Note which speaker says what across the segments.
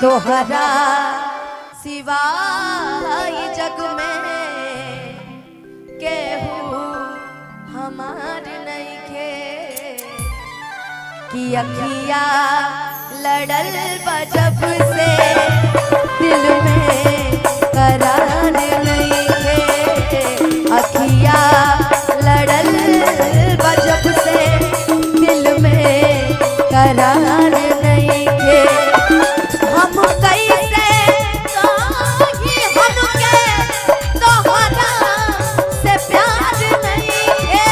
Speaker 1: तोहरा सिवाय जग में केहू हमार नहीं खे कि अखिया लड़ल बजब से दिल में करार नहीं खे अखिया लड़ल बजब से दिल में करार नहीं खे हम कैसे कहीं हमके तोहरा से प्यार नहीं है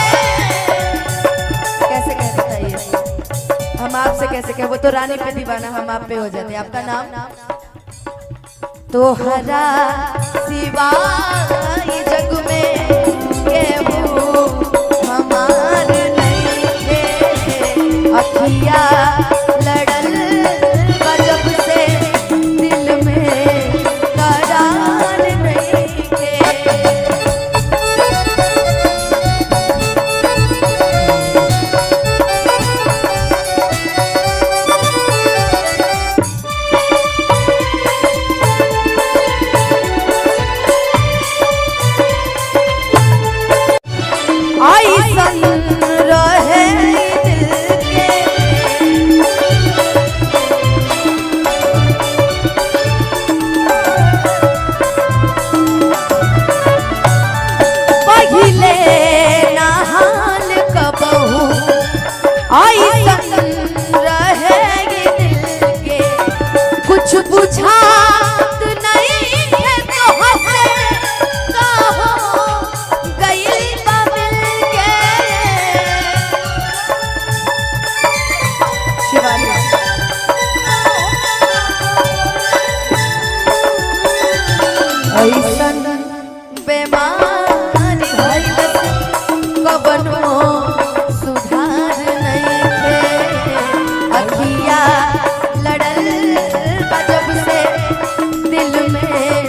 Speaker 1: कैसे कह बताइए हम आपसे कैसे कह वो तो रानी पे दीवाना हम आप पे हो जाते हैं आपका नाम तोहरा सिवाय जग में केहू हमार नहीं है अखिया लड़ल बजब से दिल में करार नहीं है बुझात नहीं है तो हंसे कहो गई बदल के शिवानी ऐसन बेमारी भइल कबनो सुधार नहीं है अखिया लड़ल बजब से दिल में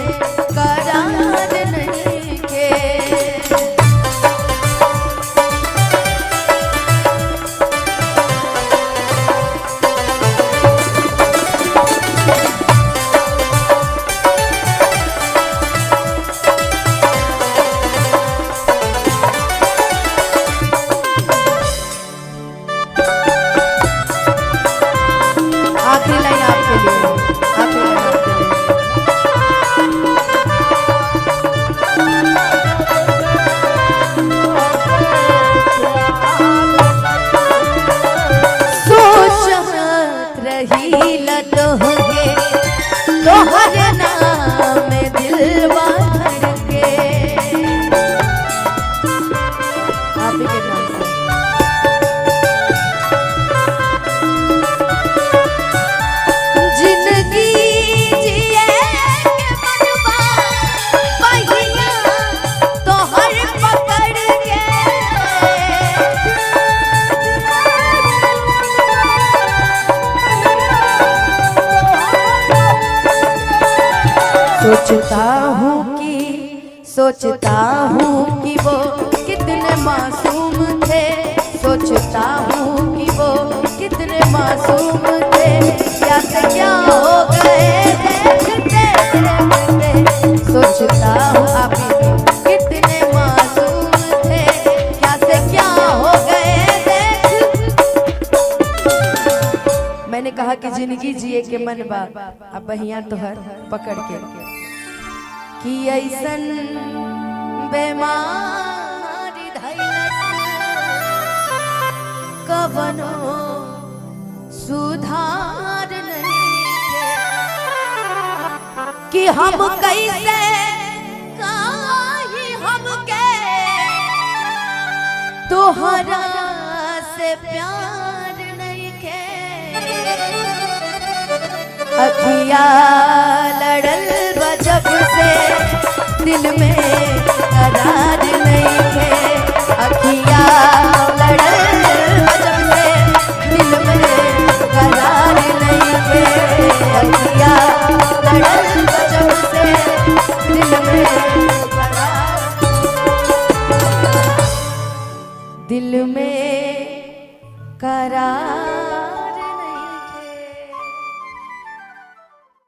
Speaker 1: करार नहीं के आखिरी लाइन आपके लिए आखिरी लाइन आपके लिए सोचत रही लतोगे तोहरे नाम दिलवा धड़के आप ही के नाम से सोचता हूँ कि वो कितने मासूम थे सोचता हूँ कि वो कितने मासूम थे क्या से क्या हो गए देखते देखते सोचता हूँ आप कितने मासूम थे क्या से क्या हो गए देख मैंने कहा कि जिंदगी जिए के मन बा अब बहिया तोहर पकड़ के कि ऐसन बेमारी धैलस कवनो सुधार नहीं कि हम कैसे कहीं हमके तोहरा से प्यार नहीं के अखिया लड़ल बजब से दिल में करार नहीं है अखिया लड़ल बजब से दिल में करार नहीं है अखिया लड़ल बजब से दिल में दिल में करार